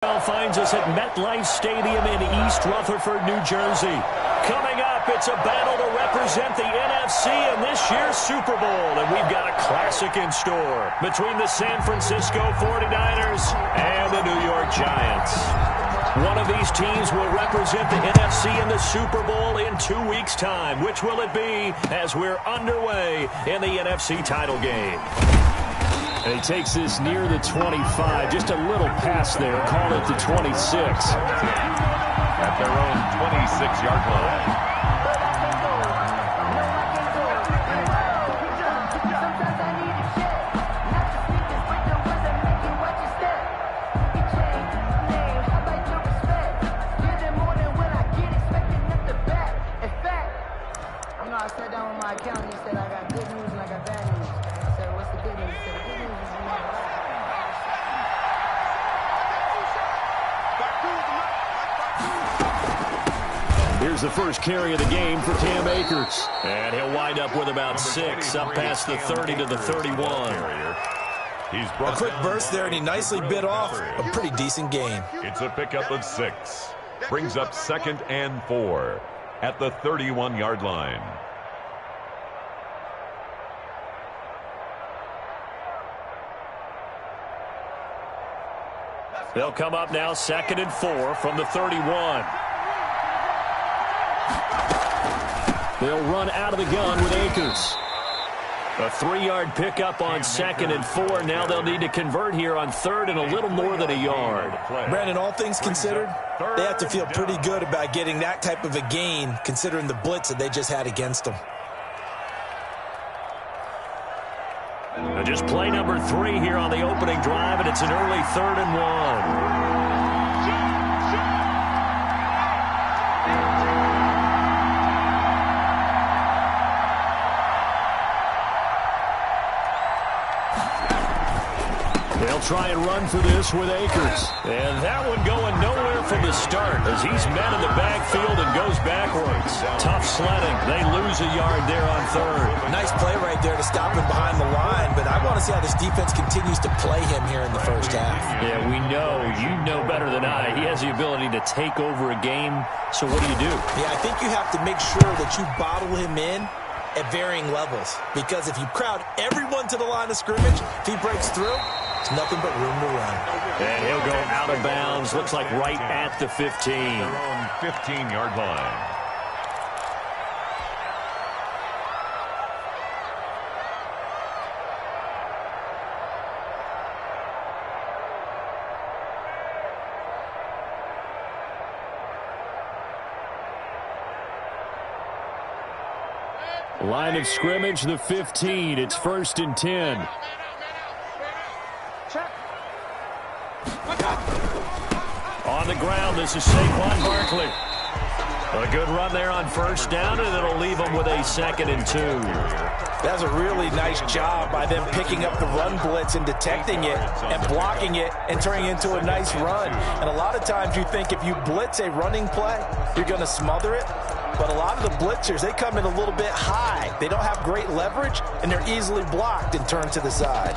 Finds us at MetLife Stadium in East Rutherford, New Jersey. Coming up, it's a battle to represent the NFC in this year's Super Bowl. And we've got a classic in store between the San Francisco 49ers and the New York Giants. One of these teams will represent the NFC in the Super Bowl in 2 weeks' time. Which will it be as we're underway in the NFC title game? And he takes this near the 25. Just a little pass there. Call it the 26. At their own 26-yard line. I sat down with my accountant and said I got good news and I got bad news. I said, what's the good news? He said, the good news is you made it. Here's the first carry of the game for Cam Akers. And he'll wind up with about 6, up past the 30 to the 31. A quick burst there, and he nicely bit off a pretty decent gain. It's a pickup of 6. Brings up 2nd and 4 at the 31-yard line. They'll come up now 2nd and 4 from the 31. They'll run out of the gun with Akers. A 3-yard pickup on 2nd and 4. Now they'll need to convert here on 3rd and a little more than a yard. Brandon, all things considered, they have to feel pretty good about getting that type of a gain considering the blitz that they just had against them. Just play number 3 here on the opening drive, and it's an early 3rd and 1. They'll try and run for this with Akers. And that one going nowhere from the start as he's met in the backfield and goes backwards. Tough sledding. They lose a yard there on 3rd. Nice play right there to stop him behind the line, but I want to see how this defense continues to play him here in the first half. Yeah, we know. You know better than I. He has the ability to take over a game. So what do? Yeah, I think you have to make sure that you bottle him in at varying levels, because if you crowd everyone to the line of scrimmage, if he breaks through, it's nothing but room to run. And he'll go out of bounds. Looks like right at the 15. Their own 15-yard line. Line of scrimmage, the 15. It's 1st and 10. On the ground, this is Saquon Barkley. A good run there on 1st down, and it'll leave them with a 2nd and 2. That's a really nice job by them picking up the run blitz and detecting it and blocking it and turning it into a nice run. And a lot of times you think if you blitz a running play, you're going to smother it. But a lot of the blitzers, they come in a little bit high. They don't have great leverage, and they're easily blocked and turned to the side.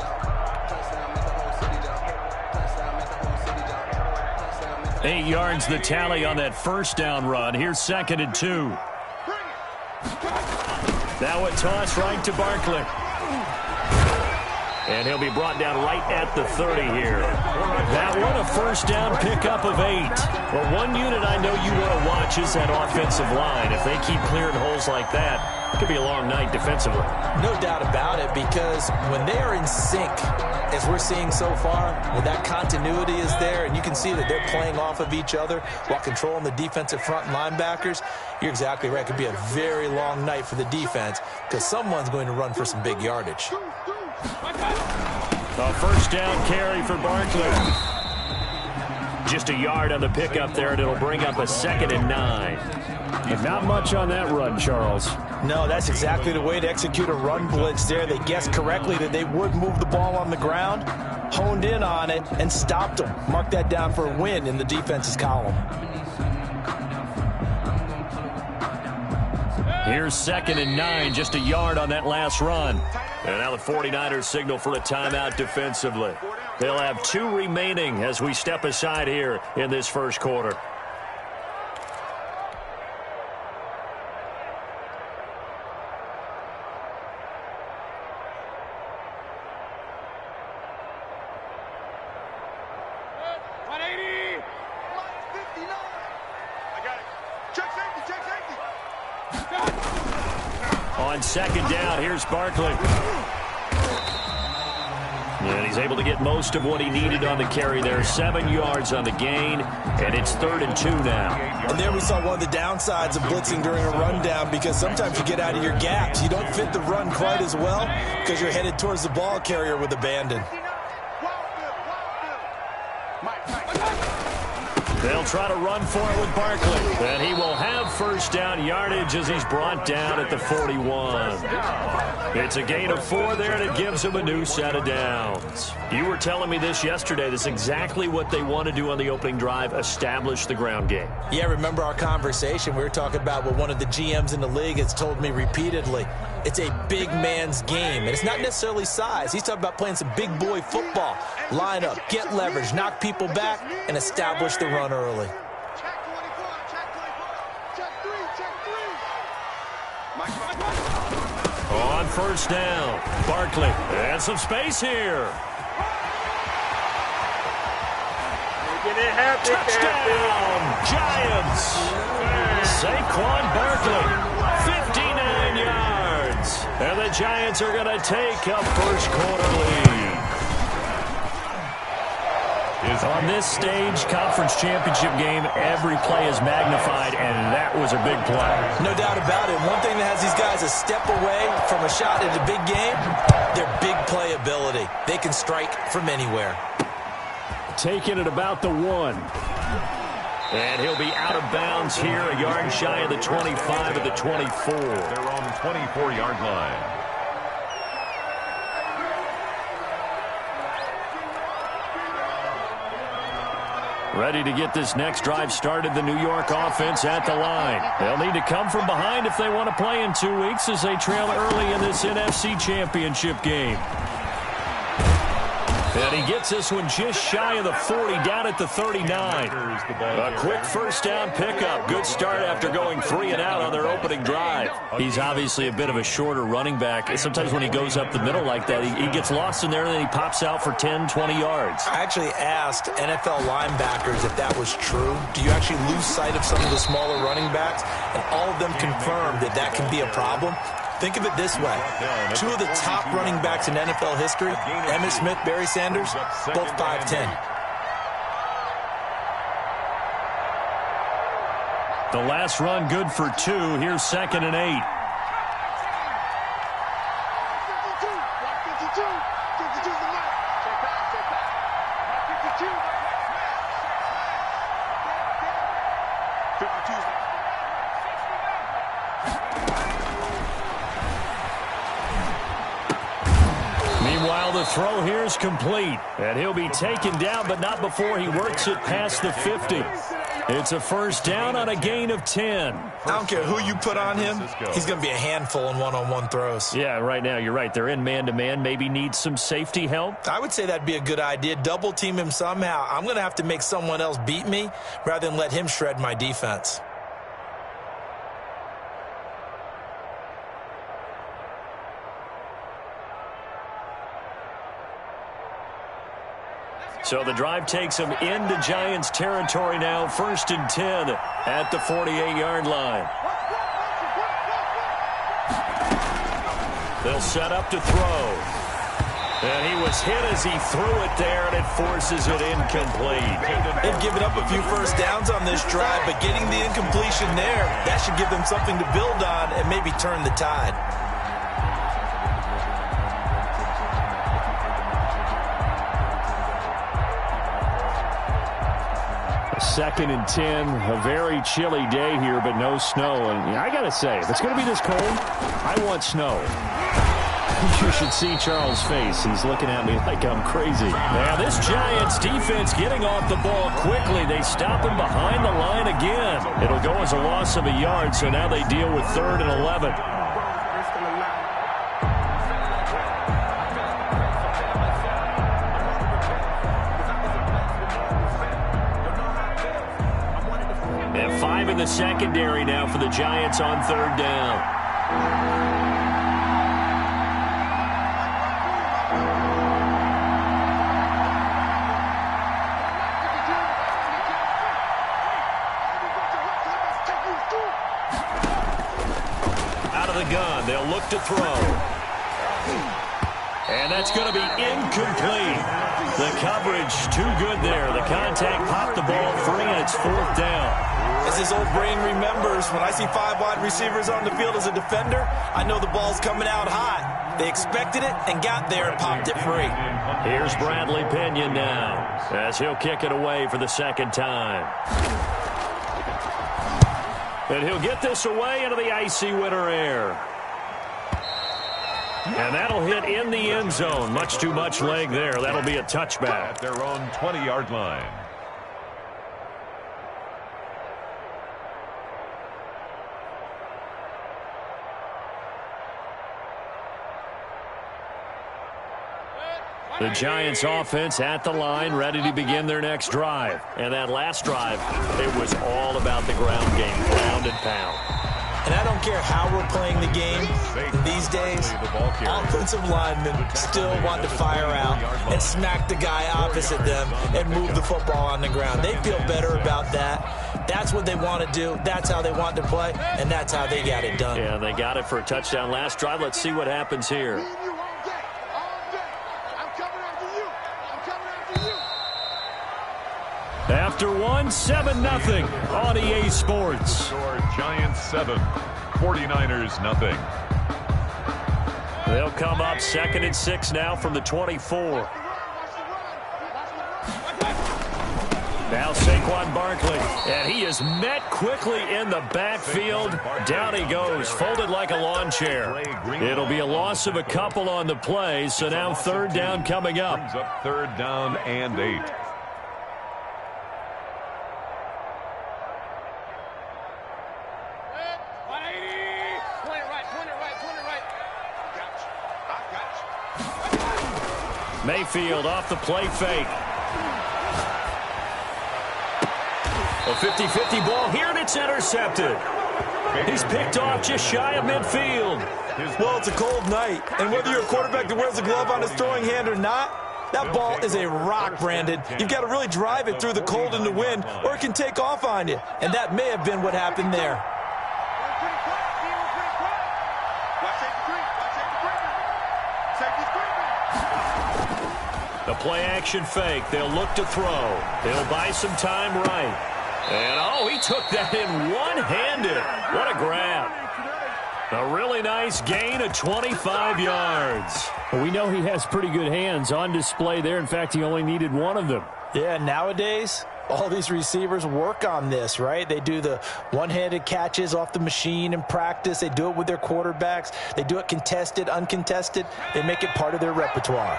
Eight yards the tally on that 1st down run. Here's 2nd and 2. Now a toss right to Barkley. And he'll be brought down right at the 30 here. That one, a 1st down pickup of 8. Well, one unit I know you want to watch is that offensive line. If they keep clearing holes like that, it could be a long night defensively. No doubt about it, because when they are in sync, as we're seeing so far, when that continuity is there, and you can see that they're playing off of each other while controlling the defensive front linebackers, you're exactly right. It could be a very long night for the defense because someone's going to run for some big yardage. A 1st down carry for Barkley. Just a yard on the pickup there, and it'll bring up a 2nd and 9. And not much on that run, Charles. No, that's exactly the way to execute a run blitz there. They guessed correctly that they would move the ball on the ground, honed in on it, and stopped them. Mark that down for a win in the defense's column. Here's 2nd and 9, just a yard on that last run. And now the 49ers signal for a timeout defensively. They'll have 2 remaining as we step aside here in this first quarter. On second down, here's Barkley. And he's able to get most of what he needed on the carry there. 7 yards on the gain, and it's 3rd and 2 now. And there we saw one of the downsides of blitzing during a rundown, because sometimes you get out of your gaps. You don't fit the run quite as well because you're headed towards the ball carrier with abandon. They'll try to run for it with Barkley. And he will have first down yardage as he's brought down at the 41. It's a gain of 4 there, and it gives him a new set of downs. You were telling me this yesterday. This is exactly what they want to do on the opening drive, establish the ground game. Yeah, remember our conversation? We were talking about what one of the GMs in the league has told me repeatedly. It's a big man's game, and it's not necessarily size. He's talking about playing some big boy football. Line up, get leverage, knock people back, and establish the run early. On first down, Barkley, and some space here. Touchdown, Giants. Saquon Barkley, 59 yards. And the Giants are going to take a first quarter lead. On this stage, conference championship game, every play is magnified, and that was a big play. No doubt about it. One thing that has these guys a step away from a shot at a big game, their big play ability. They can strike from anywhere. Taking it about the 1. And he'll be out of bounds here, a yard shy of the 25 of the 24. They're on the 24-yard line. Ready to get this next drive started, the New York offense at the line. They'll need to come from behind if they want to play in 2 weeks as they trail early in this NFC Championship game. And he gets this one just shy of the 40, down at the 39. A quick first down pickup. Good start after going 3 and out on their opening drive. He's obviously a bit of a shorter running back. Sometimes when he goes up the middle like that, he gets lost in there, and then he pops out for 10, 20 yards. I actually asked NFL linebackers if that was true. Do you actually lose sight of some of the smaller running backs? And all of them confirmed that that can be a problem. Think of it this way. 2 of the top running backs in NFL history, Emmitt Smith, Barry Sanders, both 5'10". The last run good for 2. Here's 2nd and 8. The throw here is complete, and he'll be taken down, but not before he works it past the 50. It's a first down on a gain of 10. I don't care who you put on him, he's going to be a handful in one-on-one throws. Yeah, right now, you're right. They're in man-to-man, maybe needs some safety help. I would say that'd be a good idea. Double team him somehow. I'm going to have to make someone else beat me rather than let him shred my defense. So the drive takes him into Giants territory now, 1st and 10 at the 48-yard line. They'll set up to throw. And he was hit as he threw it there, and it forces it incomplete. They've given up a few first downs on this drive, but getting the incompletion there, that should give them something to build on and maybe turn the tide. 2nd and 10, a very chilly day here, but no snow. And I got to say, if it's going to be this cold, I want snow. You should see Charles' face. He's looking at me like I'm crazy. Now, this Giants defense getting off the ball quickly. They stop him behind the line again. It'll go as a loss of a yard, so now they deal with 3rd and 11. And 5 in the secondary now for the Giants on 3rd down. Out of the gun, they'll look to throw. And that's going to be incomplete. The coverage too good there. The contact popped the ball free, and it's 4th down. As his old brain remembers, when I see 5 wide receivers on the field as a defender, I know the ball's coming out hot. They expected it and got there and popped it free. Here's Bradley Pinion now, as he'll kick it away for the 2nd time. And he'll get this away into the icy winter air. And that'll hit in the end zone. Much too much leg there. That'll be a touchback. At their own 20-yard line. The Giants offense at the line, ready to begin their next drive. And that last drive, it was all about the ground game, ground and pound. And I don't care how we're playing the game these days, offensive linemen still want to fire out and smack the guy opposite them and move the football on the ground. They feel better about that. That's what they want to do. That's how they want to play, and that's how they got it done. Yeah, they got it for a touchdown last drive. Let's see what happens here. After 7-0 on EA Sports. Score Giants 7, 49ers nothing. They'll come up 2nd and 6 now from the 24. Now Saquon Barkley, and he is met quickly in the backfield. Down he goes, folded like a lawn chair. It'll be a loss of a couple on the play, so now 3rd down coming up. Brings up 3rd down and 8. Mayfield off the play fake. A 50-50 ball here, and it's intercepted. He's picked off just shy of midfield. Well, it's a cold night, and whether you're a quarterback that wears a glove on his throwing hand or not, that ball is a rock, Brandon. You've got to really drive it through the cold and the wind, or it can take off on you. And that may have been what happened there. The play-action fake. They'll look to throw. They'll buy some time right. And, oh, he took that in one-handed. What a grab. A really nice gain of 25 yards. Well, we know he has pretty good hands on display there. In fact, he only needed one of them. Yeah, nowadays, all these receivers work on this, right? They do the one-handed catches off the machine in practice. They do it with their quarterbacks. They do it contested, uncontested. They make it part of their repertoire.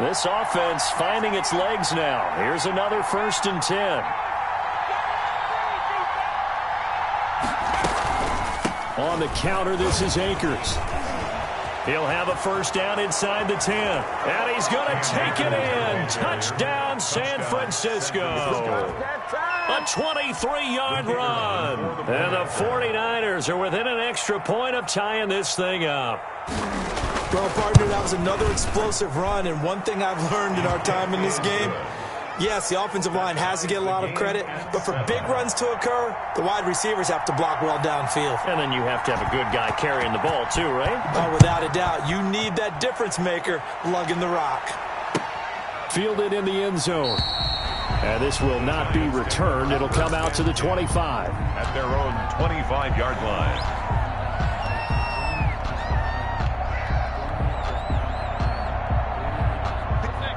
This offense finding its legs now. Here's another 1st and 10. On the counter, this is Akers. He'll have a 1st down inside the 10. And he's going to take it in. Touchdown, San Francisco. A 23-yard run. And the 49ers are within an extra point of tying this thing up. Well, partner, that was another explosive run, and one thing I've learned in our time in this game, yes, the offensive line has to get a lot of credit, but for big runs to occur, the wide receivers have to block well downfield. And then you have to have a good guy carrying the ball too, right? Oh, without a doubt. You need that difference maker lugging the rock. Fielded in the end zone. And this will not be returned. It'll come out to the 25. At their own 25-yard line.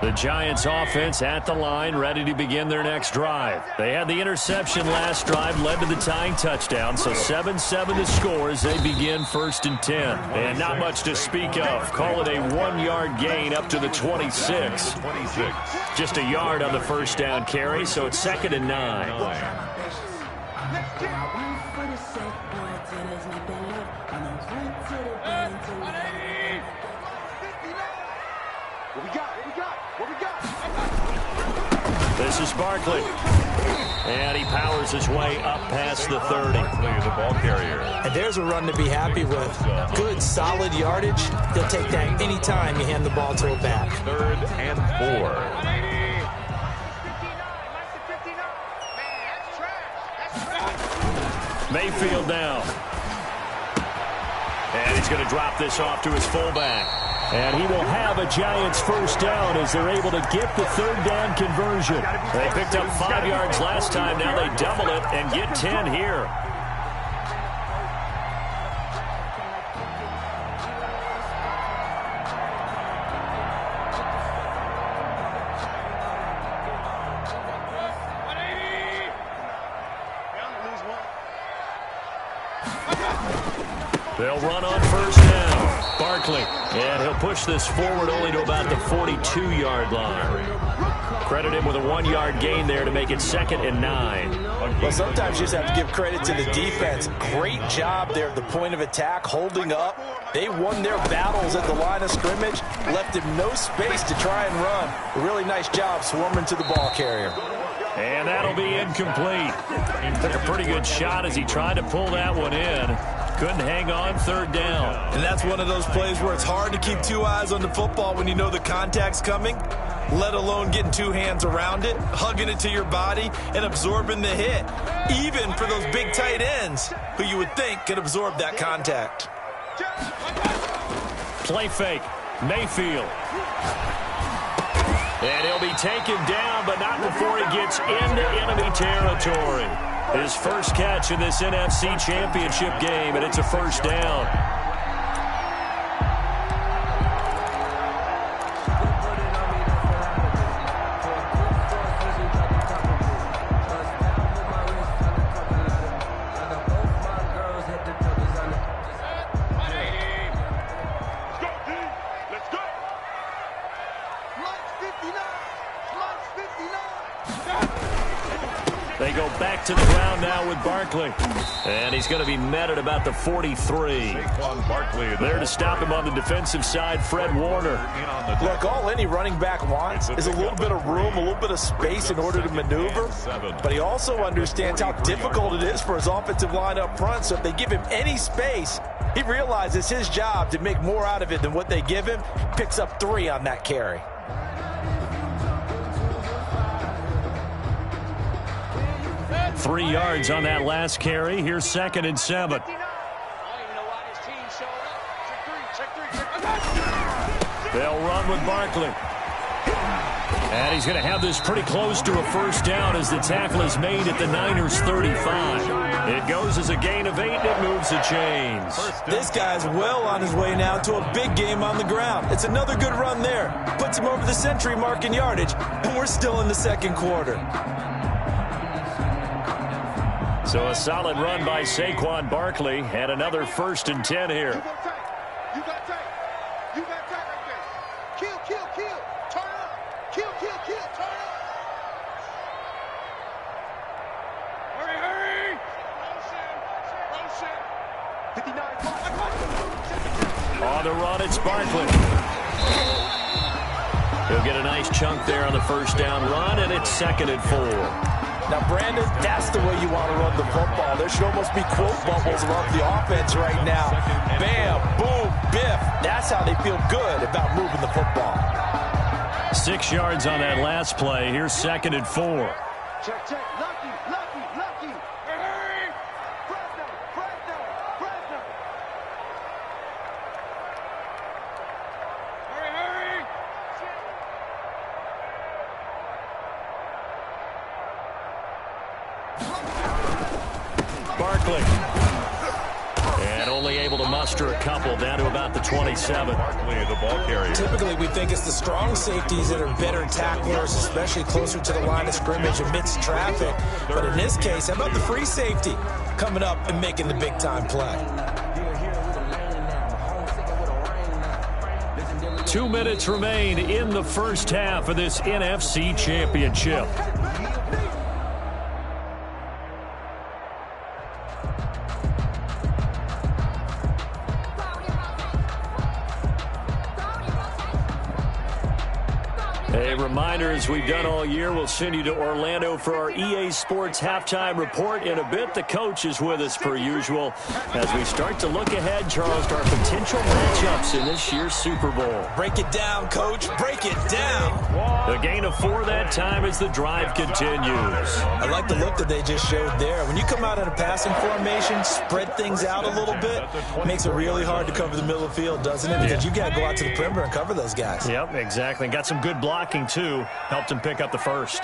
The Giants offense at the line, ready to begin their next drive. They had the interception last drive, led to the tying touchdown, so 7-7 the score as they begin 1st and 10. And not much to speak of. Call it a 1-yard gain up to the 26. Just a yard on the 1st down carry, so it's 2nd and 9. This is Barkley. And he powers powers his way up past the 30. The ball carrier. And there's a run to be happy with. Good, solid yardage. He'll take that any time you hand the ball to a back. 3rd and 4. Mayfield now. And he's going to drop this off to his fullback. And he will have a Giants first down as they're able to get the 3rd down conversion. They picked up 5 yards last time. Now they double it and get 10 here. They'll run on first down. Barkley. And he'll push this forward only to about the 42-yard line. Credit him with a 1-yard gain there to make it 2nd and 9. Well, sometimes you just have to give credit to the defense. Great job there at the point of attack, holding up. They won their battles at the line of scrimmage, left him no space to try and run. A really nice job swarming to the ball carrier. And that'll be incomplete. Took a pretty good shot as he tried to pull that one in. Couldn't hang on 3rd down. And that's one of those plays where it's hard to keep 2 eyes on the football when you know the contact's coming, let alone getting 2 hands around it, hugging it to your body, and absorbing the hit. Even for those big tight ends who you would think could absorb that contact. Play fake. Mayfield. And he'll be taken down, but not before he gets into enemy territory. His first catch in this NFC Championship game, and it's a first down. They go back to the ground now with Barkley. And he's going to be met at about the 43. There to stop him on the defensive side, Fred Warner. Look, all any running back wants is a little bit of room, a little bit of space in order to maneuver. But he also understands how difficult it is for his offensive line up front. So if they give him any space, he realizes his job to make more out of it than what they give him. Picks up 3 on that carry. Three yards on that last carry. Here's 2nd and 7. They'll run with Barkley. And he's going to have this pretty close to a first down as the tackle is made at the Niners' 35. It goes as a gain of 8, and it moves the chains. This guy's well on his way now to a big game on the ground. It's another good run there. Puts him over the century mark in yardage, and we're still in the 2nd quarter. So a solid run by Saquon Barkley and another 1st and 10 here. You got tight. You got tight right there. Kill, kill, kill. Turn up. Kill, kill, kill. Turn up. Hurry, hurry. Motion. 59. On the run, it's Barkley. He'll get a nice chunk there on the first down run, and it's 2nd and 4. Now, Brandon, that's the way you want to run the football. There should almost be quote bubbles around the offense right now. Bam, boom, biff. That's how they feel good about moving the football. 6 yards on that last play. Here's 2nd and 4. Check, check. Lucky, lucky, lucky. Hurry. Fresno, Fresno, Fresno. Hurry, hurry. Barkley. And only able to muster a couple down to about the 27. Barkley, the ball carrier. Typically, we think it's the strong safeties that are better tacklers, especially closer to the line of scrimmage amidst traffic. But in this case, how about the free safety coming up and making the big-time play? 2 minutes remain in the first half of this NFC Championship. A A reminder, as we've done all year, we'll send you to Orlando for our EA Sports halftime report in a bit. The coach is with us per usual as we start to look ahead, Charles, to our potential matchups in this year's Super Bowl. Break it down, Coach. Break it down. A gain of 4 that time as the drive continues. I like the look that they just showed there. When you come out in a passing formation, spread things out a little bit, makes it really hard to cover the middle of the field, doesn't it? Because you've got to go out to the perimeter and cover those guys. Yep, exactly. Got some good blocking, too. Helped him pick up the first.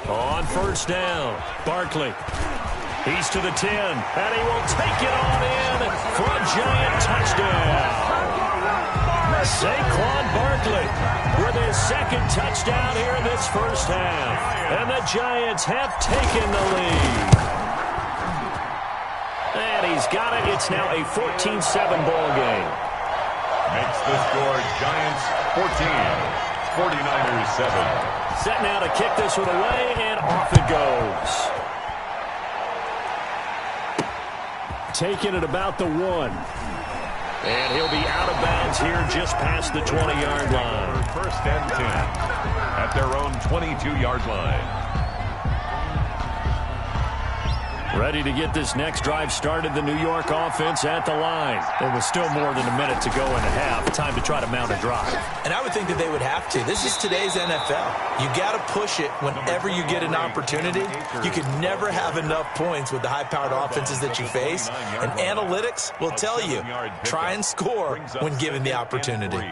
On first down, Barkley. He's to the 10, and he will take it on in for a giant touchdown. Saquon Barkley with his second touchdown here in this first half. And the Giants have taken the lead. And he's got it. It's now a 14-7 ball game. Makes the score Giants 14, 49ers 7. Set now to kick this one away, and off it goes. Taking it about the 1. And he'll be out of bounds here just past the 20-yard line. First and 10 at their own 22-yard line. Ready to get this next drive started, the New York offense at the line. There was still more than a minute to go in the half. Time to try to mount a drive. And I would think that they would have to. This is today's NFL. You got to push it whenever you get an opportunity. You can never have enough points with the high-powered offenses that you face. And analytics will tell you, try and score when given the opportunity.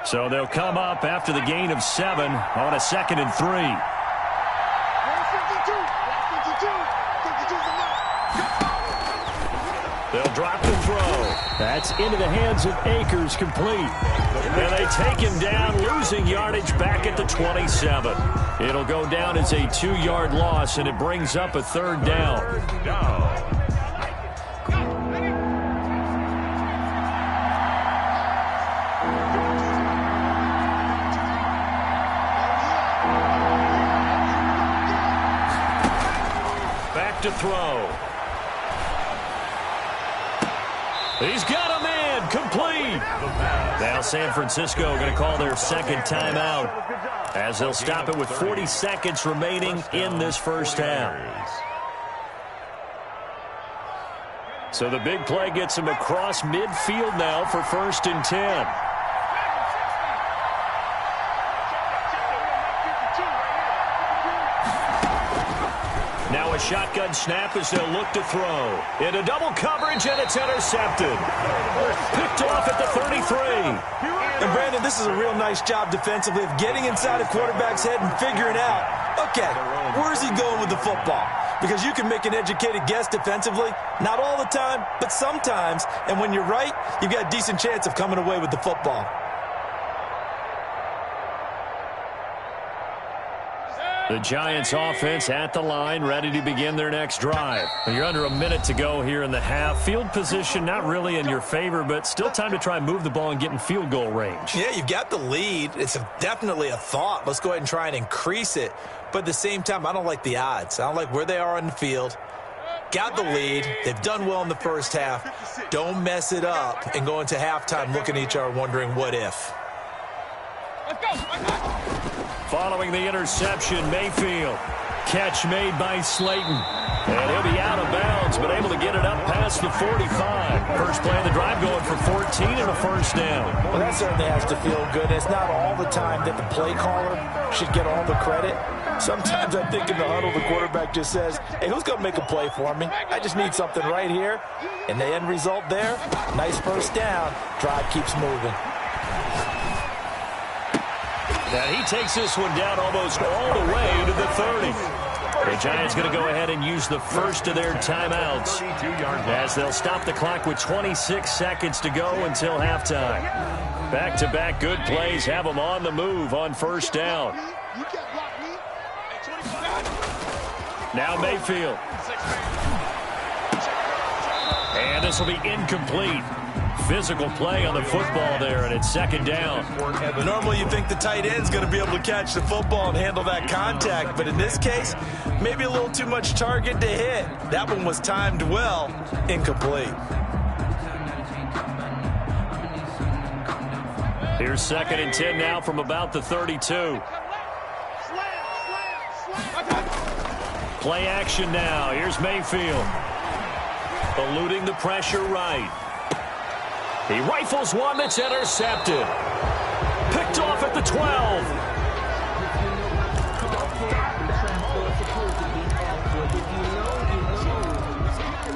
So they'll come up after the gain of 7 on a 2nd and 3. They'll drop the throw. That's into the hands of Akers, complete. And they take him down, losing yardage back at the 27. It'll go down as a 2-yard loss, and it brings up a 3rd down. To throw. He's got a man, complete. Now San Francisco going to call their second timeout as they'll stop it with 40 seconds remaining in this first half. So the big play gets him across midfield now for 1st and 10. Now a shotgun snap as they'll look to throw. Into double coverage, and it's intercepted. Picked off at the 33. And, Brandon, this is a real nice job defensively of getting inside a quarterback's head and figuring out, okay, where's he going with the football? Because you can make an educated guess defensively, not all the time, but sometimes. And when you're right, you've got a decent chance of coming away with the football. The Giants offense at the line, ready to begin their next drive. You're under a minute to go here in the half. Field position not really in your favor, but still time to try and move the ball and get in field goal range. Yeah, you've got the lead. It's definitely a thought. Let's go ahead and try and increase it. But at the same time, I don't like the odds. I don't like where they are on the field. Got the lead. They've done well in the first half. Don't mess it up and go into halftime looking at each other wondering what if. Let's go. Following the interception, Mayfield. Catch made by Slayton. And he'll be out of bounds, but able to get it up past the 45. First play of the drive going for 14 and a 1st down. Well, that certainly has to feel good. It's not all the time that the play caller should get all the credit. Sometimes I think in the huddle, the quarterback just says, hey, who's going to make a play for me? I just need something right here. And the end result there, nice 1st down. Drive keeps moving. Now he takes this one down almost all the way to the 30. The Giants going to go ahead and use the first of their timeouts as they'll stop the clock with 26 seconds to go until halftime. Back-to-back good plays have them on the move on 1st down. Now Mayfield. And this will be incomplete. Physical play on the football there, and it's second down. Normally you think the tight end's going to be able to catch the football and handle that contact, but in this case, maybe a little too much target to hit. That one was timed well, incomplete. Here's second and 10 now from about the 32. Play action now. Here's Mayfield. Eluding the pressure right. He rifles one that's intercepted. Picked off at the 12.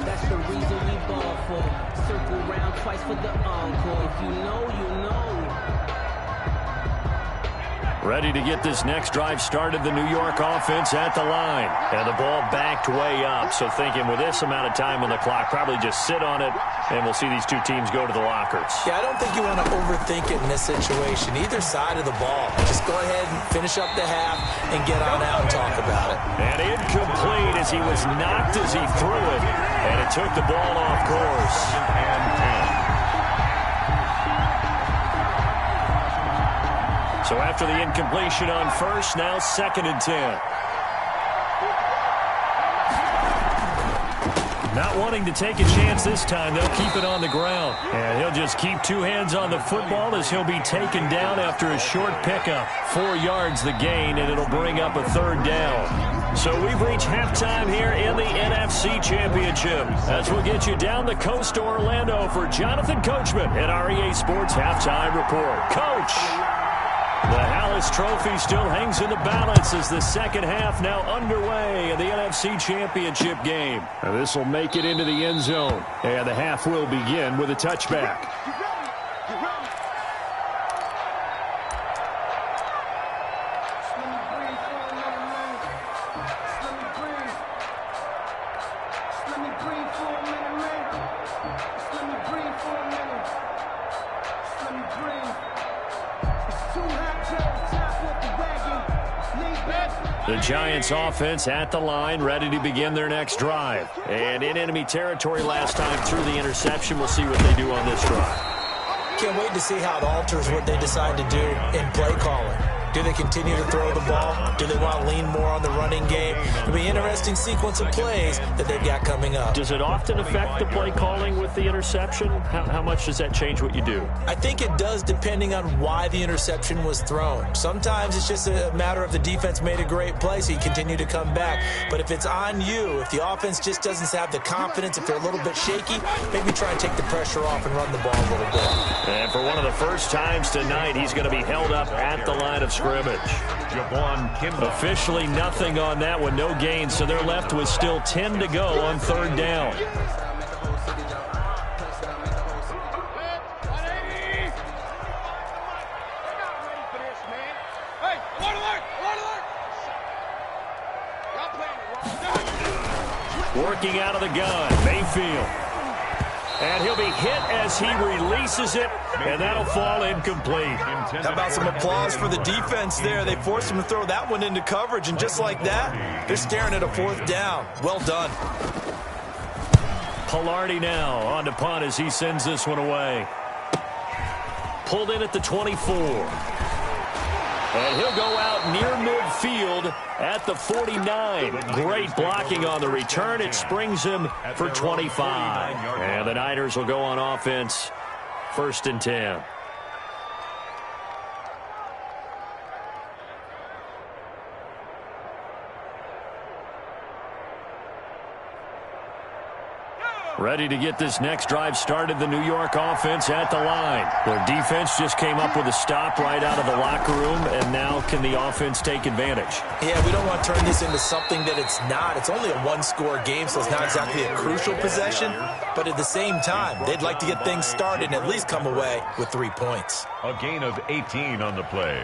That's the reason we ball for. Circle round twice for the encore. If you know, you know. Ready to get this next drive started, the New York offense at the line. And the ball backed way up. So thinking with this amount of time on the clock, probably just sit on it, and we'll see these two teams go to the lockers. Yeah, I don't think you want to overthink it in this situation. Either side of the ball. Just go ahead and finish up the half and get on out and talk about it. And incomplete as he was knocked as he threw it. And it took the ball off course. So after the incompletion on first, now second and 10. Not wanting to take a chance this time, they'll keep it on the ground. And he'll just keep two hands on the football as he'll be taken down after a short pickup. 4 yards the gain, and it'll bring up a third down. So we've reached halftime here in the NFC Championship. As we'll get you down the coast to Orlando for Jonathan Coachman at our EA Sports Halftime Report. Coach! The Hallis Trophy still hangs in the balance as the second half now underway in the NFC Championship game. And this will make it into the end zone. And the half will begin with a touchback. The Giants offense at the line, ready to begin their next drive. And in enemy territory last time through the interception. We'll see what they do on this drive. Can't wait to see how it alters what they decide to do in play calling. Do they continue to throw the ball? Do they want to lean more on the running game? It'll be an interesting sequence of plays that they've got coming up. Does it often affect the play calling with the interception? How much does that change what you do? I think it does depending on why the interception was thrown. Sometimes it's just a matter of the defense made a great play, so you continue to come back. But if it's on you, if the offense just doesn't have the confidence, if they're a little bit shaky, maybe try and take the pressure off and run the ball a little bit. And for one of the first times tonight, he's going to be held up at the line of scrimmage. Officially nothing on that one, no gain, so they're left with still 10 to go on third down. Working out of the gun, Mayfield. And he'll be hit as he releases it, and that'll fall incomplete. How about some applause for the defense there? They forced him to throw that one into coverage, and just like that, they're staring at a fourth down. Well done. Pilardi now on to punt as he sends this one away. Pulled in at the 24. And he'll go out near midfield at the 49. Great blocking on the return. It springs him for 25. And the Niners will go on offense, 1st and 10. Ready to get this next drive started, the New York offense at the line. Their defense just came up with a stop right out of the locker room, and now can the offense take advantage? Yeah, we don't want to turn this into something that it's not. It's only a one-score game, so it's not exactly a crucial possession. But at the same time, they'd like to get things started and at least come away with 3 points. A gain of 18 on the play.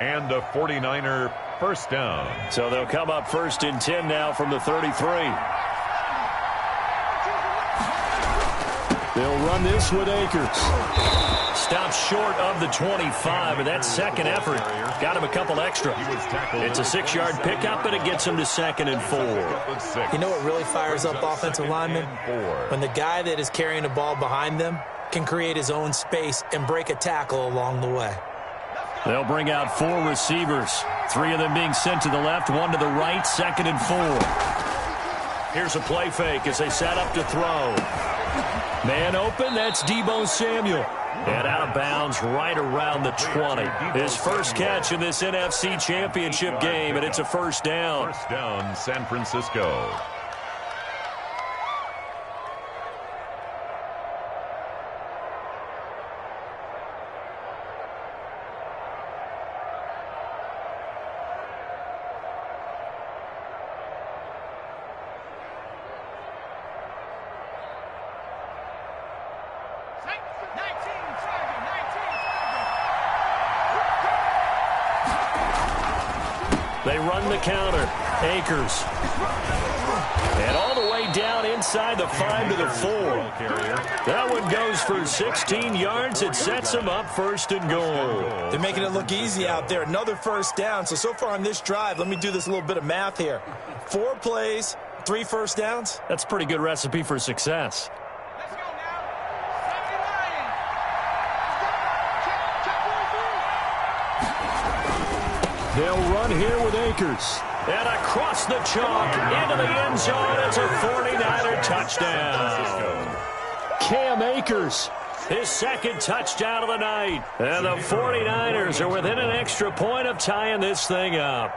And a 49er first down. So they'll come up 1st and 10 now from the 33. They'll run this with Akers. Stops short of the 25, and that second effort got him a couple extra. It's a 6-yard pickup, and it gets him to 2nd and 4. You know what really fires up offensive linemen? When the guy that is carrying the ball behind them can create his own space and break a tackle along the way. They'll bring out 4 receivers. 3 of them being sent to the left, 1 to the right, 2nd and 4. Here's a play fake as they set up to throw. Man open, that's Deebo Samuel. And out of bounds right around the 20. His first catch in this NFC Championship game, and it's a first down. First down, San Francisco. They run the counter. Akers. And all the way down inside the 5 to the 4. That one goes for 16 yards. It sets them up 1st and goal. They're making it look easy out there. Another first down. So far on this drive, let me do this little bit of math here. 4 plays, 3 first downs. That's a pretty good recipe for success. They'll run here with Akers. And across the chalk, into the end zone. It's a 49er touchdown. Cam Akers, his 2nd touchdown of the night. And the 49ers are within an extra point of tying this thing up.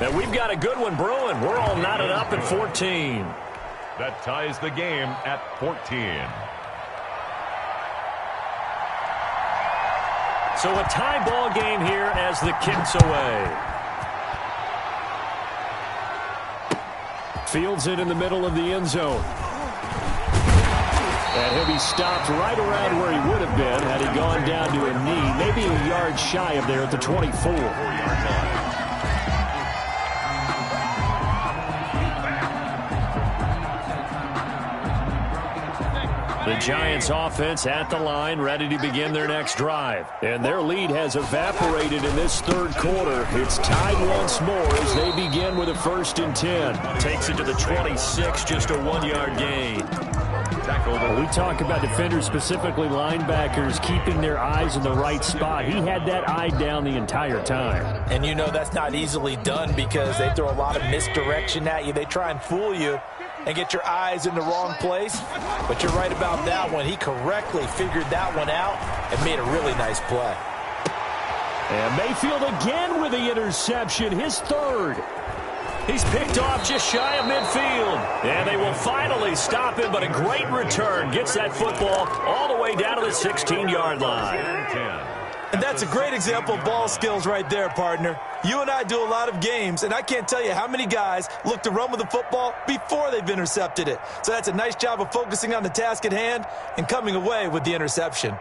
And we've got a good one brewing. We're all knotted up at 14. That ties the game at 14. So a tie ball game here as the kick's away. Fields it in the middle of the end zone. And he'll be stopped right around where he would have been had he gone down to a knee, maybe a yard shy of there at the 24. The Giants offense at the line, ready to begin their next drive. And their lead has evaporated in this 3rd quarter. It's tied once more as they begin with a 1st and 10. Takes it to the 26, just a 1-yard gain. We talk about defenders, specifically linebackers, keeping their eyes in the right spot. He had that eye down the entire time. And you know that's not easily done because they throw a lot of misdirection at you. They try and fool you and get your eyes in the wrong place. But you're right about that one. He correctly figured that one out and made a really nice play. And Mayfield again with the interception, his 3rd. He's picked off just shy of midfield. And they will finally stop him, but a great return. Gets that football all the way down to the 16-yard line. And that's a great example of ball skills right there, partner. You and I do a lot of games, and I can't tell you how many guys look to run with the football before they've intercepted it. So that's a nice job of focusing on the task at hand and coming away with the interception.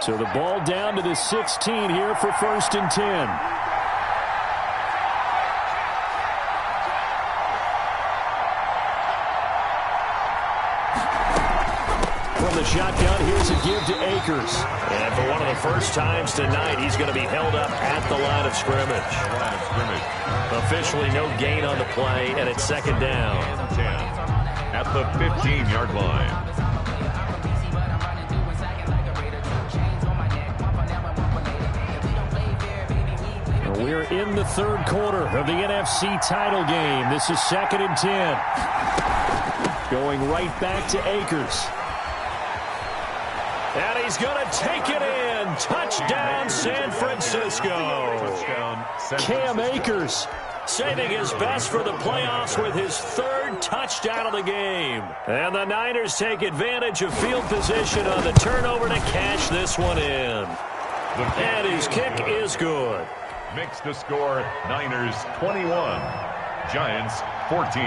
So the ball down to the 16 here for 1st and 10. From the shotgun, here's a give to Akers. And for one of the first times tonight, he's going to be held up at the line of scrimmage. Officially no gain on the play, and it's 2nd down. 10 at the 15-yard line. We're in the 3rd quarter of the NFC title game. This is 2nd and 10. Going right back to Akers. And he's going to take it in. Touchdown, San Francisco. Cam Akers saving his best for the playoffs with his 3rd touchdown of the game. And the Niners take advantage of field position on the turnover to cash this one in. And his kick is good. Makes the score Niners 21, Giants 14.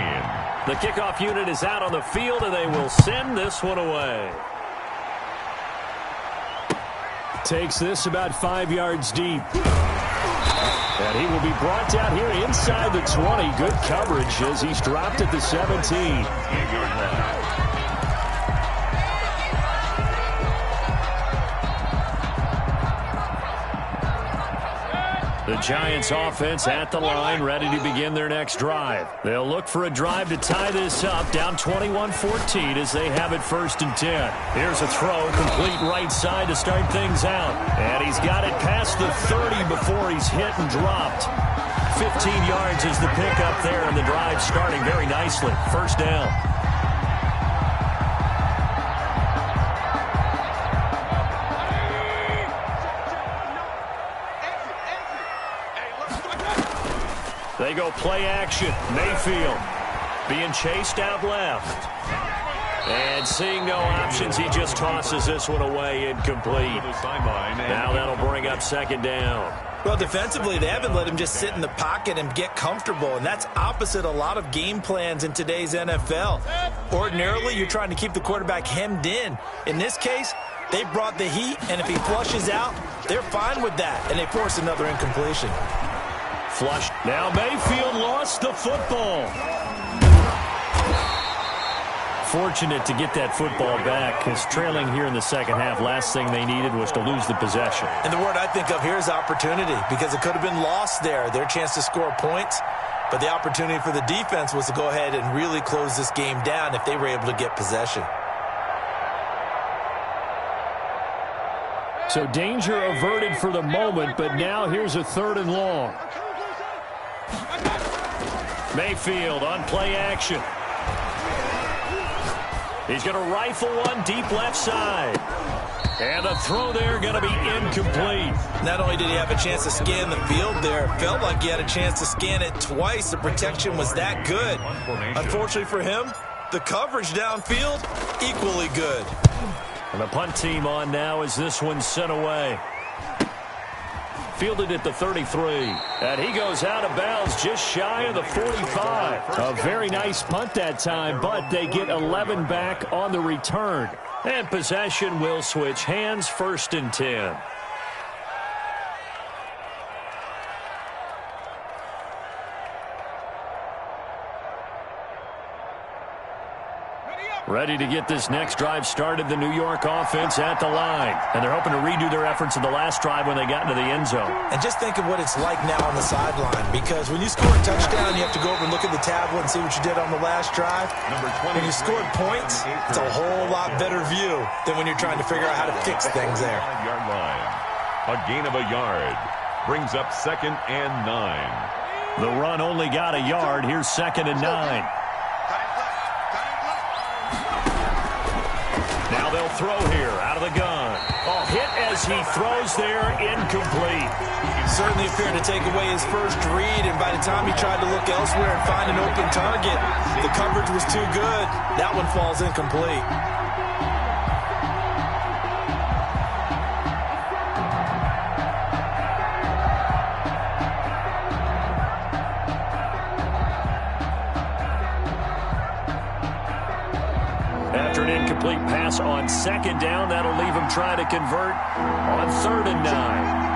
The kickoff unit is out on the field, and they will send this one away. Takes this about 5 yards deep. And he will be brought down here inside the 20. Good coverage as he's dropped at the 17. The Giants offense at the line, ready to begin their next drive. They'll look for a drive to tie this up, down 21-14 as they have it 1st and 10. Here's a throw, complete right side to start things out. And he's got it past the 30 before he's hit and dropped. 15 yards is the pickup there, and the drive starting very nicely. 1st down. They go play action. Mayfield being chased out left. And seeing no options, he just tosses this one away, incomplete. Now that'll bring up 2nd down. Well, defensively, they haven't let him just sit in the pocket and get comfortable, and that's opposite a lot of game plans in today's NFL. Ordinarily, you're trying to keep the quarterback hemmed in. In this case, they brought the heat, and if he flushes out, they're fine with that, and they force another incompletion. Flush. Now Mayfield lost the football. Fortunate to get that football back, because trailing here in the 2nd half, last thing they needed was to lose the possession. And the word I think of here is opportunity, because it could have been lost there, their chance to score points. But the opportunity for the defense was to go ahead and really close this game down if they were able to get possession. So danger averted for the moment, but now here's a 3rd and long. Mayfield on play action. He's going to rifle one deep left side. And the throw there going to be incomplete. Not only did he have a chance to scan the field there, it felt like he had a chance to scan it twice. The protection was that good. Unfortunately for him, the coverage downfield, equally good. And the punt team on now as this one's sent away. Fielded at the 33. And he goes out of bounds just shy of the 45. A very nice punt that time, but they get 11 back on the return. And possession will switch hands, 1st and 10. Ready to get this next drive started, the New York offense at the line. And they're hoping to redo their efforts in the last drive when they got into the end zone. And just think of what it's like now on the sideline, because when you score a touchdown, you have to go over and look at the tablet and see what you did on the last drive. When you scored points, it's a whole lot better view than when you're trying to figure out how to fix things there. A gain of a yard brings up 2nd and 9. The run only got a yard. Here's 2nd and 9. Now they'll throw here out of the gun. Oh, hit as he throws there, incomplete. Certainly appeared to take away his first read, and by the time he tried to look elsewhere and find an open target, the coverage was too good. That one falls incomplete. After an incomplete pass on 2nd down, that'll leave him trying to convert on 3rd and 9.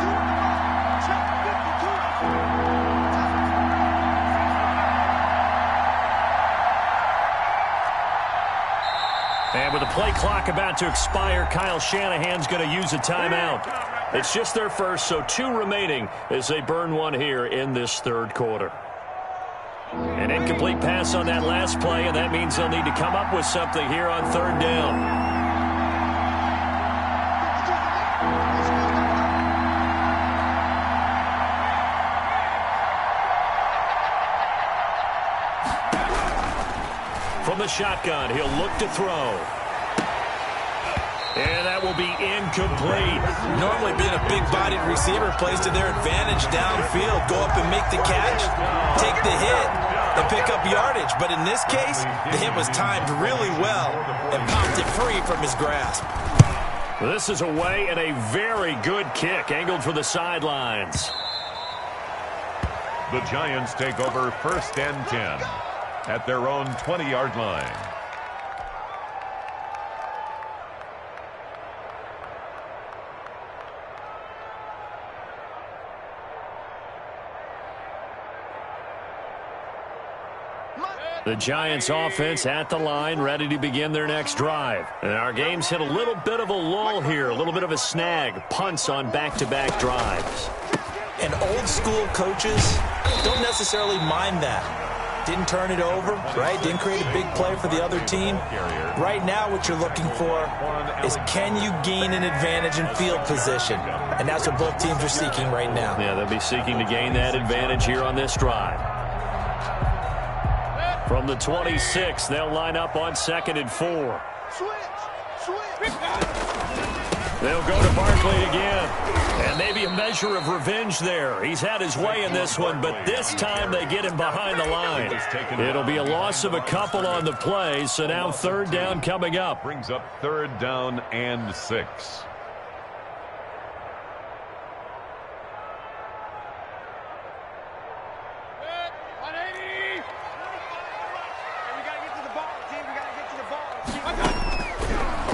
And with the play clock about to expire, Kyle Shanahan's going to use a timeout. It's just their first, so 2 remaining as they burn one here in this 3rd quarter. An incomplete pass on that last play, and that means they'll need to come up with something here on 3rd down. From the shotgun, he'll look to throw. And that will be incomplete. Normally being a big-bodied receiver plays to their advantage downfield. Go up and make the catch, take the hit, and pick up yardage. But in this case, the hit was timed really well and popped it free from his grasp. This is away and a very good kick angled for the sidelines. The Giants take over 1st and 10 at their own 20-yard line. The Giants offense at the line, ready to begin their next drive. And our game's hit a little bit of a lull here, a little bit of a snag. Punts on back-to-back drives. And old school coaches don't necessarily mind that. Didn't turn it over, right? Didn't create a big play for the other team. Right now what you're looking for is, can you gain an advantage in field position? And that's what both teams are seeking right now. Yeah, they'll be seeking to gain that advantage here on this drive. From the 26, they'll line up on 2nd and 4. Switch. They'll go to Barkley again. And maybe a measure of revenge there. He's had his way in this one, but this time they get him behind the line. It'll be a loss of a couple on the play, so now 3rd down coming up. Brings up 3rd down and 6.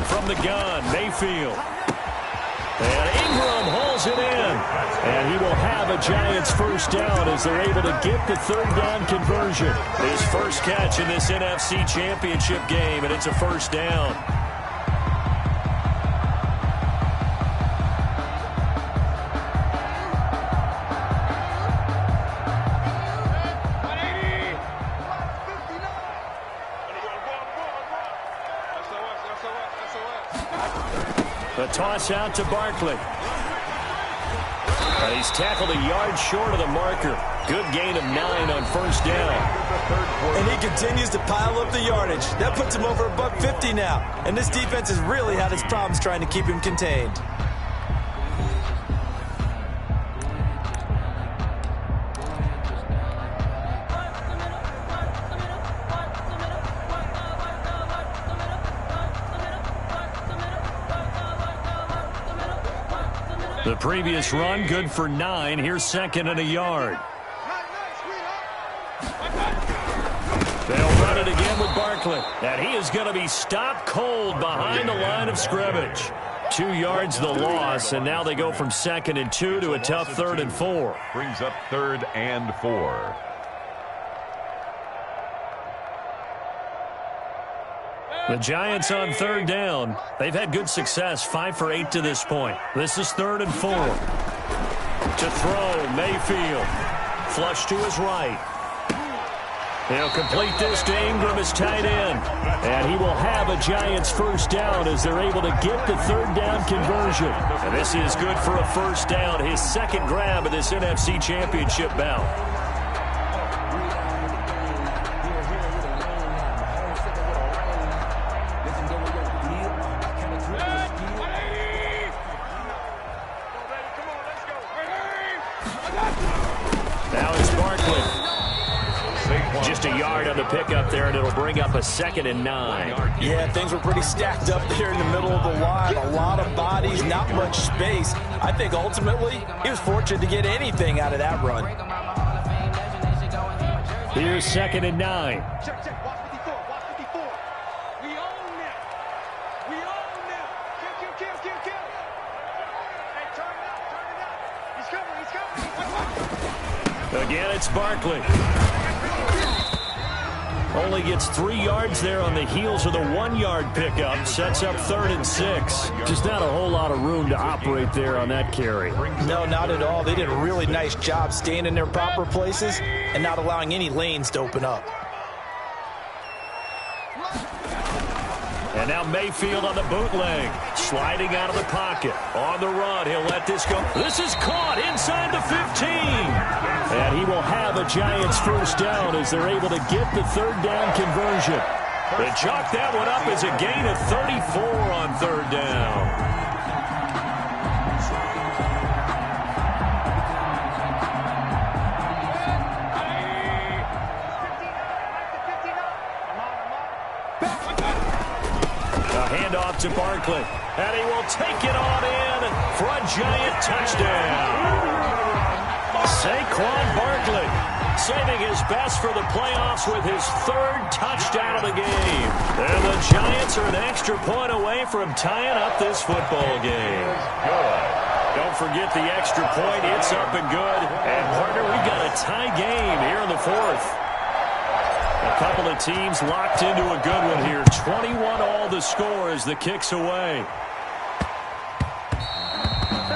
From the gun, Mayfield. And Ingram hauls it in. And he will have a Giants 1st down as they're able to get the 3rd down conversion. His first catch in this NFC Championship game, and it's a 1st down. The toss out to Barkley. He's tackled a yard short of the marker. Good gain of 9 on 1st down. And he continues to pile up the yardage. That puts him over $150 now. And this defense has really had its problems trying to keep him contained. The previous run, good for 9. Here's 2nd and a yard. They'll run it again with Barkley. And he is going to be stopped cold behind the line of scrimmage. 2 yards the loss, and now they go from 2nd and 2 to a tough 3rd and 4. Brings up 3rd and 4. The Giants on 3rd down. They've had good success, 5 for 8 to this point. This is 3rd and 4. To throw, Mayfield. Flush to his right. He'll complete this to Ingram, his tight end. And he will have a Giants 1st down as they're able to get the 3rd down conversion. And this is good for a 1st down, his 2nd grab of this NFC Championship bout. Now it's Barkley. Just a yard on the pickup there, and it'll bring up a 2nd and 9. Yeah, things were pretty stacked up there in the middle of the line. A lot of bodies, not much space. I think ultimately he was fortunate to get anything out of that run. Here's 2nd and 9. Check. Watch 54. We own them. Kill. Hey, turn it up. He's coming. Again, it's Barkley. Only gets 3 yards there on the heels of the 1-yard pickup. Sets up 3rd and 6. Just not a whole lot of room to operate there on that carry. No, not at all. They did a really nice job staying in their proper places and not allowing any lanes to open up. And now Mayfield on the bootleg. Sliding out of the pocket. On the run, he'll let this go. This is caught inside the 15. And he will have a Giants 1st down as they're able to get the 3rd down conversion. They chalk that one up as a gain of 34 on 3rd down. Handoff to Barkley, and he will take it on in for a Giant touchdown. Saquon Barkley saving his best for the playoffs with his 3rd touchdown of the game. And the Giants are an extra point away from tying up this football game. Don't forget the extra point. It's up and good. And, partner, we've got a tie game here in the 4th. A couple of teams locked into a good one here. 21 all the score as the kick's away.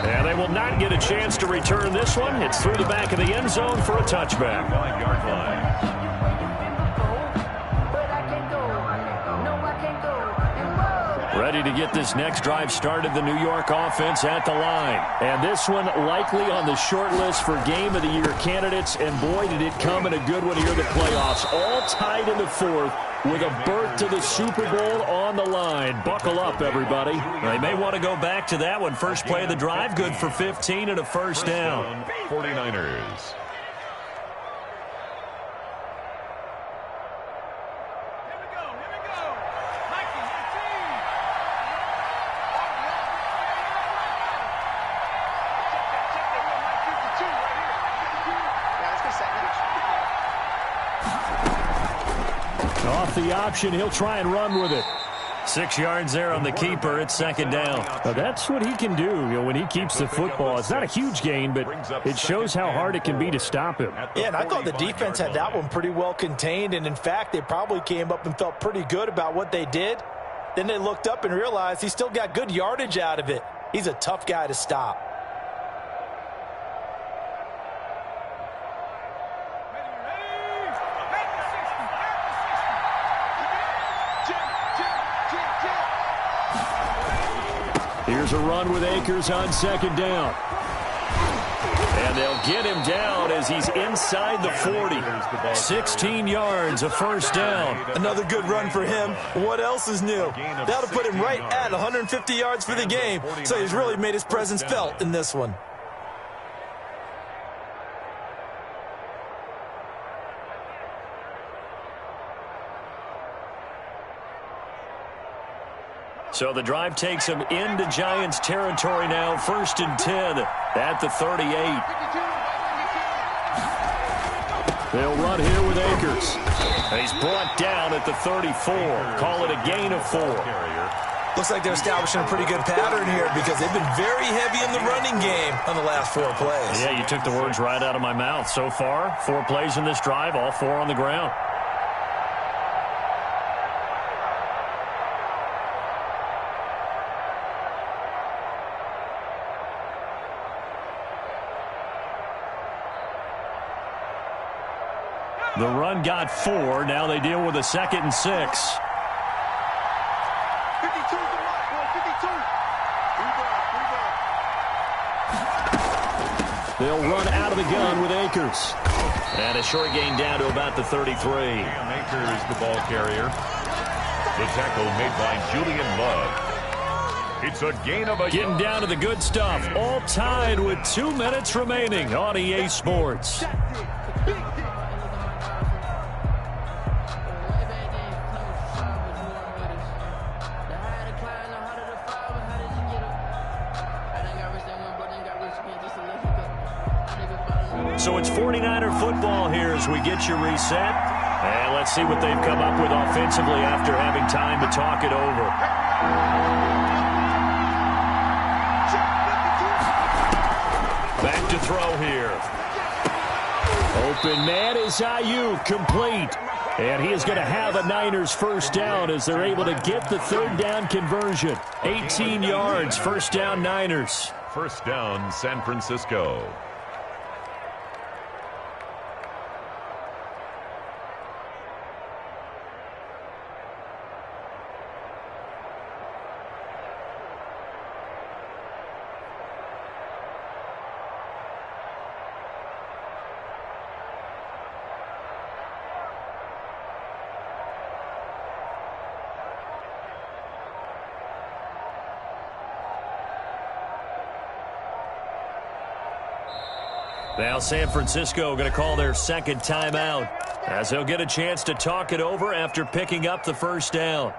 And they will not get a chance to return this one. It's through the back of the end zone for a touchback. 9-yard line. Ready to get this next drive started, the New York offense at the line. And this one likely on the short list for Game of the Year candidates. And boy, did it come in a good one here in the playoffs. All tied in the fourth with a berth to the Super Bowl on the line. Buckle up, everybody. They may want to go back to that one. First play of the drive, good for 15 and a first down. 49ers. Off the option, he'll try and run with it. 6 yards there on the keeper. It's second down. Now that's what he can do, when he keeps the football. It's not a huge gain, but it shows how hard it can be to stop him. Yeah, and I thought the defense had that one pretty well contained, and in fact, they probably came up and felt pretty good about what they did. Then they looked up and realized he still got good yardage out of it. He's a tough guy to stop. Here's a run with Akers on second down. And they'll get him down as he's inside the 40. 16 yards, a first down. Another good run for him. What else is new? That'll put him right at 150 yards for the game. So he's really made his presence felt in this one. So the drive takes him into Giants territory now. 1st and 10 at the 38. They'll run here with Akers. He's brought down at the 34. Call it a gain of 4. Looks like they're establishing a pretty good pattern here because they've been very heavy in the running game on the last 4 plays. Yeah, you took the words right out of my mouth. So far, 4 plays in this drive, all 4 on the ground. The run got 4. Now they deal with a 2nd and 6. 52 to right, boy, 52. They'll run out of the gun with Akers. And a short gain down to about the 33. Akers, the ball carrier. The tackle made by Julian Love. It's a gain of a Getting down to the good stuff. All tied with 2 minutes remaining on EA Sports. So it's 49er football here as we get you reset. And let's see what they've come up with offensively after having time to talk it over. Back to throw here. Open man is Ayuk, complete. And he is going to have a Niners first down as they're able to get the 3rd down conversion. 18 yards, first down Niners. First down, San Francisco. Now San Francisco going to call their 2nd timeout as they'll get a chance to talk it over after picking up the first down.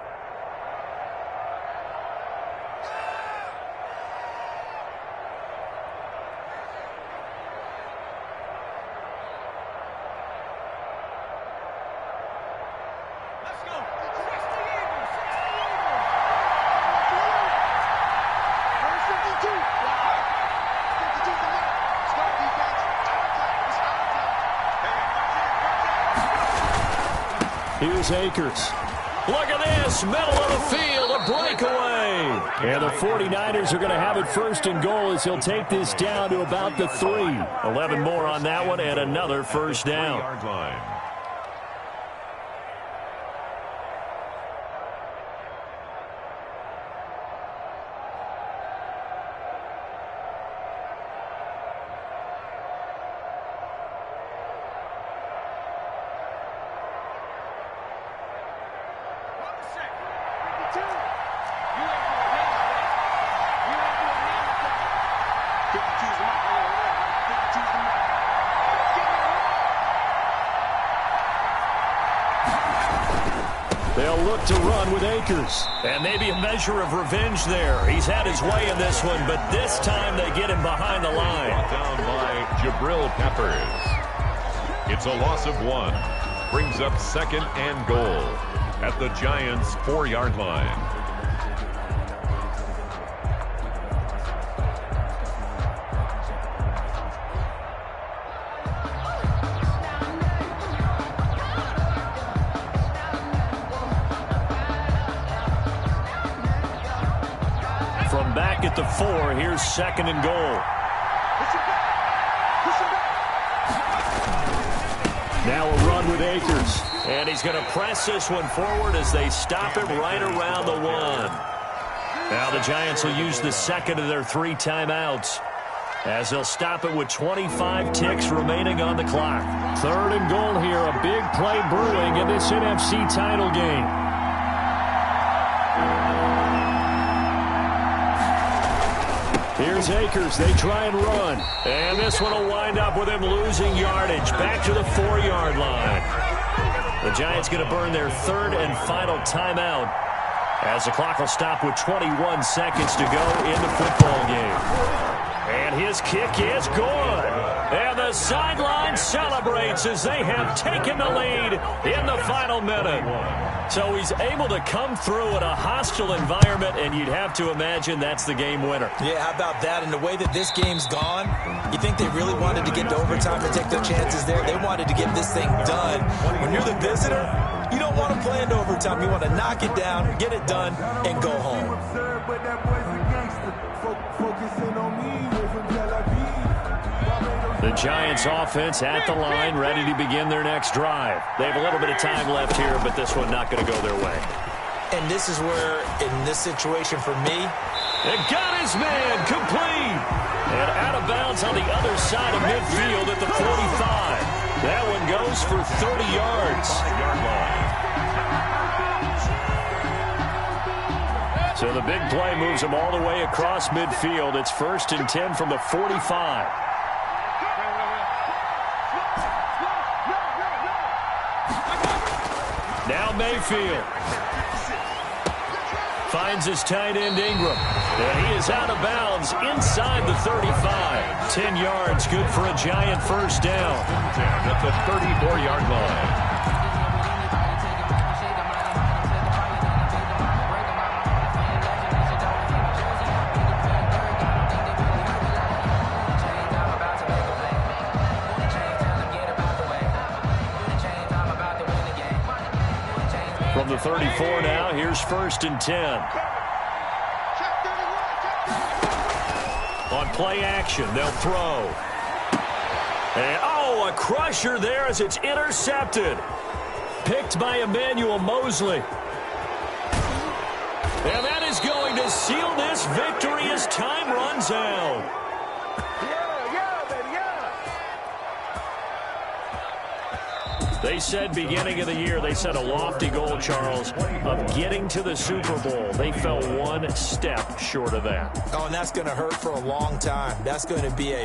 Here's Akers. Look at this, middle of the field, a breakaway. And the 49ers are going to have it first and goal as he'll take this down to about the 3. 11 more on that one and another first down. Yard line. They'll look to run with Akers. And maybe a measure of revenge there. He's had his way in this one, but this time they get him behind the line. Brought down by Jabril Peppers. It's a loss of 1. Brings up second and goal at the Giants' 4-yard line. From back at the 4, here's second and goal. Now a run with Akers. And he's going to press this one forward as they stop him right around the 1. Now the Giants will use the second of their 3 timeouts as they'll stop it with 25 ticks remaining on the clock. Third and goal here, a big play brewing in this NFC title game. Here's Akers. They try and run. And this one will wind up with him losing yardage. Back to the 4-yard line. The Giants going to burn their 3rd and final timeout as the clock will stop with 21 seconds to go in the football game. And his kick is good. And the sideline celebrates as they have taken the lead in the final minute. So he's able to come through in a hostile environment, and you'd have to imagine that's the game winner. Yeah, how about that? And the way that this game's gone, you think they really wanted to get to overtime and take their chances there? They wanted to get this thing done. When you're the visitor, you don't want to play into overtime. You want to knock it down, get it done, and go home. The Giants offense at the line, ready to begin their next drive. They have a little bit of time left here, but this one not going to go their way. And this is where, in this situation for me, and got his man complete. And out of bounds on the other side of midfield at the 45. That one goes for 30 yards. So the big play moves him all the way across midfield. It's 1st and 10 from the 45. Now Mayfield finds his tight end Ingram. And he is out of bounds inside the 35. 10 yards, good for a Giant first down. At the 34-yard line. From the 34 now, here's 1st and 10. On play action, they'll throw. And, oh, a crusher there as it's intercepted. Picked by Emmanuel Mosley. And that is going to seal this victory as time runs out. They said beginning of the year, they set a lofty goal, Charles, of getting to the Super Bowl. They fell one step short of that. Oh, and that's going to hurt for a long time. That's going to be a